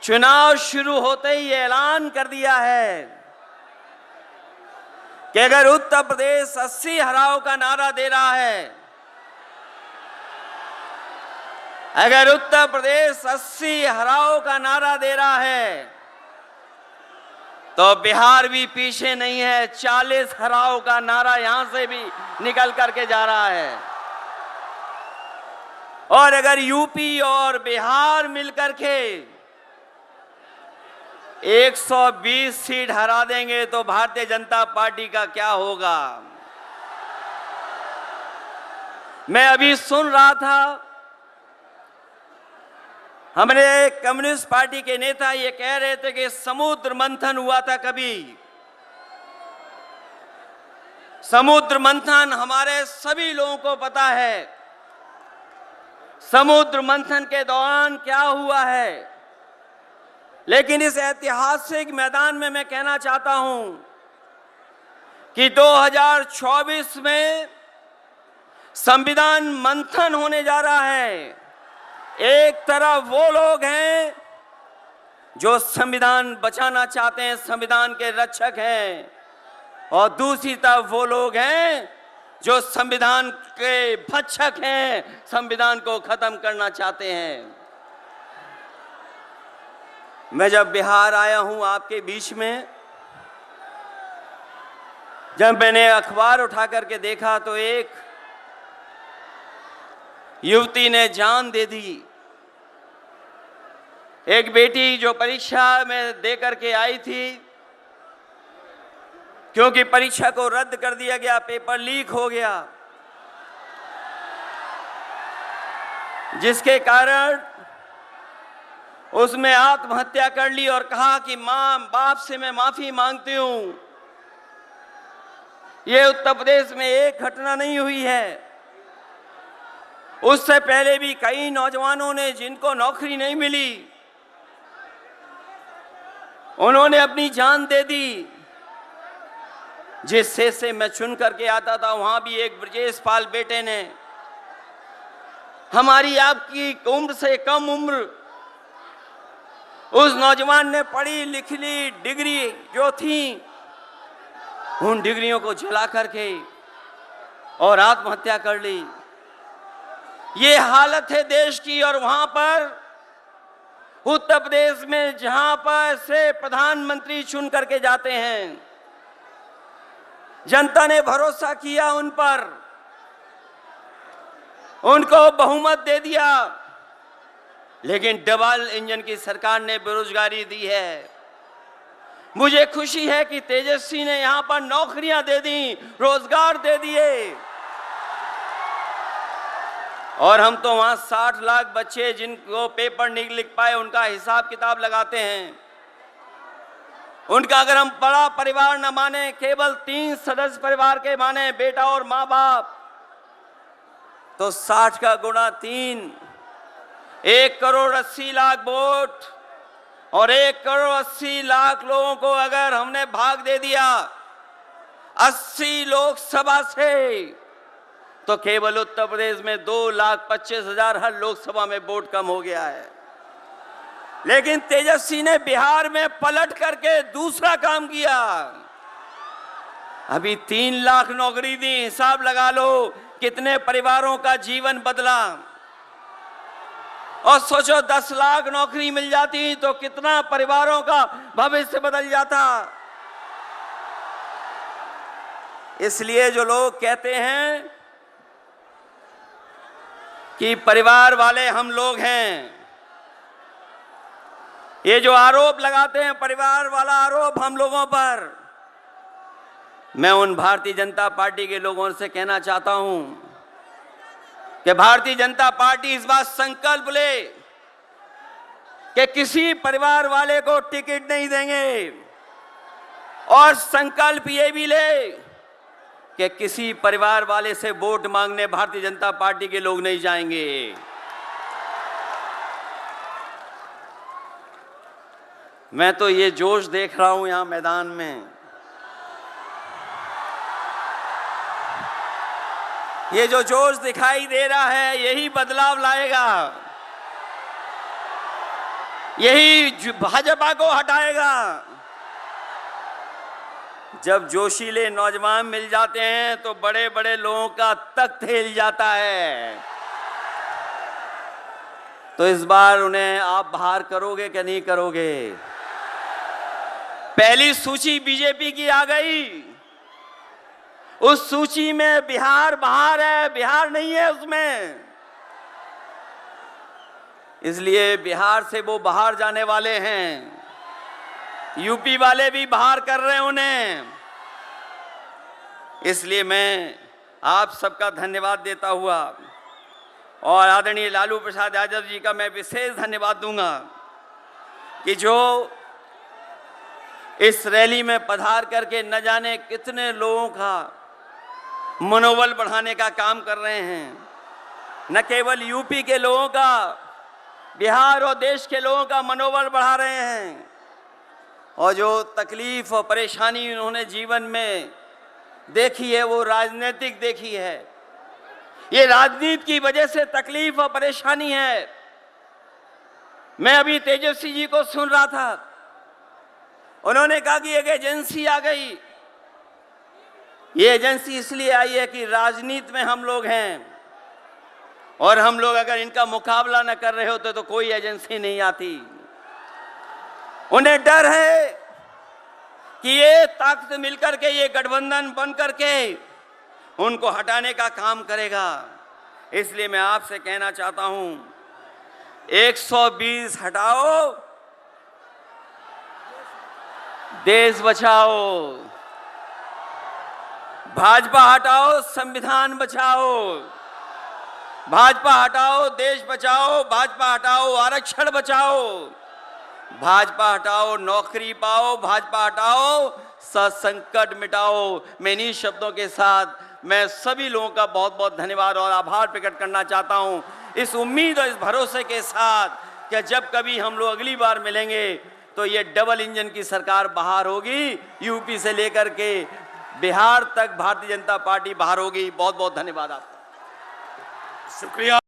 चुनाव शुरू होते ही ऐलान कर दिया है कि अगर उत्तर प्रदेश 80 हराओ का नारा दे रहा है, अगर उत्तर प्रदेश 80 हराओ का नारा दे रहा है, तो बिहार भी पीछे नहीं है। 40 हराओ का नारा यहां से भी निकल करके जा रहा है। और अगर यूपी और बिहार मिलकर के 120 सीट हरा देंगे तो भारतीय जनता पार्टी का क्या होगा। मैं अभी सुन रहा था, हमारे कम्युनिस्ट पार्टी के नेता ये कह रहे थे कि समुद्र मंथन हुआ था। कभी समुद्र मंथन हमारे सभी लोगों को पता है, समुद्र मंथन के दौरान क्या हुआ है। लेकिन इस ऐतिहासिक मैदान में मैं कहना चाहता हूं कि 2024 में संविधान मंथन होने जा रहा है। एक तरफ वो लोग हैं जो संविधान बचाना चाहते हैं, संविधान के रक्षक हैं, और दूसरी तरफ वो लोग हैं जो संविधान के भक्षक हैं, संविधान को खत्म करना चाहते हैं। मैं जब बिहार आया हूं आपके बीच में, जब मैंने अखबार उठा करके देखा तो एक युवती ने जान दे दी। एक बेटी जो परीक्षा में दे करके आई थी, क्योंकि परीक्षा को रद्द कर दिया गया, पेपर लीक हो गया, जिसके कारण उसमें आत्महत्या कर ली और कहा कि मां बाप से मैं माफी मांगती हूं। ये उत्तर प्रदेश में एक घटना नहीं हुई है, उससे पहले भी कई नौजवानों ने, जिनको नौकरी नहीं मिली, उन्होंने अपनी जान दे दी। जिस शहर से मैं चुन करके आता था, वहां भी एक ब्रजेश पाल बेटे ने, हमारी आपकी उम्र से कम उम्र, उस नौजवान ने पढ़ी लिख ली डिग्री जो थी, उन डिग्रियों को जला करके और आत्महत्या कर ली। ये हालत है देश की। और वहां पर उत्तर प्रदेश में जहां पर से प्रधानमंत्री चुन करके जाते हैं, जनता ने भरोसा किया उन पर, उनको बहुमत दे दिया, लेकिन डबल इंजन की सरकार ने बेरोजगारी दी है। मुझे खुशी है कि तेजस्वी ने यहां पर नौकरियां दे दी, रोजगार दे दिए, और हम तो वहां 60 लाख बच्चे जिनको पेपर नहीं लिख पाए, उनका हिसाब किताब लगाते हैं। उनका अगर हम बड़ा परिवार न माने, केवल 3 सदस्य परिवार के माने, बेटा और मां बाप, तो 60 का गुणा 3, 1 करोड़ 80 लाख वोट, और 1 करोड़ 80 लाख लोगों को अगर हमने भाग दे दिया 80 लोकसभा से, तो केवल उत्तर प्रदेश में 2,25,000 हर लोकसभा में वोट कम हो गया है। लेकिन तेजस्वी ने बिहार में पलट करके दूसरा काम किया। अभी 3 लाख नौकरी दी, हिसाब लगा लो कितने परिवारों का जीवन बदला। और सोचो 10 लाख नौकरी मिल जाती तो कितना परिवारों का भविष्य बदल जाता। इसलिए जो लोग कहते हैं कि परिवार वाले हम लोग हैं, ये जो आरोप लगाते हैं परिवार वाला आरोप हम लोगों पर, मैं उन भारतीय जनता पार्टी के लोगों से कहना चाहता हूं कि भारतीय जनता पार्टी इस बात संकल्प ले कि किसी परिवार वाले को टिकट नहीं देंगे, और संकल्प ये भी ले कि किसी परिवार वाले से वोट मांगने भारतीय जनता पार्टी के लोग नहीं जाएंगे। मैं तो ये जोश देख रहा हूं यहां मैदान में, ये जो जोश दिखाई दे रहा है यही बदलाव लाएगा। यही भाजपा को हटाएगा। जब जोशीले नौजवान मिल जाते हैं तो बड़े बड़े लोगों का तख्त हिल जाता है। तो इस बार उन्हें आप बाहर करोगे कि नहीं करोगे? पहली सूची बीजेपी की आ गई, उस सूची में बिहार बाहर है, बिहार नहीं है उसमें। इसलिए बिहार से वो बाहर जाने वाले हैं, यूपी वाले भी बाहर कर रहे हैं उन्हें। इसलिए मैं आप सबका धन्यवाद देता हुआ और आदरणीय लालू प्रसाद यादव जी का मैं विशेष धन्यवाद दूंगा कि जो इस रैली में पधार करके न जाने कितने लोगों का मनोबल बढ़ाने का काम कर रहे हैं। न केवल यूपी के लोगों का, बिहार और देश के लोगों का मनोबल बढ़ा रहे हैं। और जो तकलीफ और परेशानी उन्होंने जीवन में देखी है वो राजनीतिक देखी है। ये राजनीति की वजह से तकलीफ और परेशानी है। मैं अभी तेजस्वी जी को सुन रहा था, उन्होंने कहा कि एक एजेंसी आ गई। ये एजेंसी इसलिए आई है कि राजनीति में हम लोग हैं और हम लोग अगर इनका मुकाबला न कर रहे होते तो कोई एजेंसी नहीं आती। उन्हें डर है कि ये ताकत मिलकर के, ये गठबंधन बन करके उनको हटाने का काम करेगा। इसलिए मैं आपसे कहना चाहता हूं, 120 हटाओ, देश बचाओ। भाजपा हटाओ, संविधान बचाओ। भाजपा हटाओ, देश बचाओ। भाजपा हटाओ, आरक्षण बचाओ। भाजपा हटाओ, नौकरी पाओ। भाजपा हटाओ, संकट मिटाओ। मैं इन्हीं शब्दों के साथ मैं सभी लोगों का बहुत बहुत धन्यवाद और आभार प्रकट करना चाहता हूं, इस उम्मीद और इस भरोसे के साथ कि जब कभी हम लोग अगली बार मिलेंगे तो ये डबल इंजन की सरकार बाहर होगी, यूपी से लेकर के बिहार तक भारतीय जनता पार्टी बाहर होगी। बहुत बहुत धन्यवाद आपका। शुक्रिया।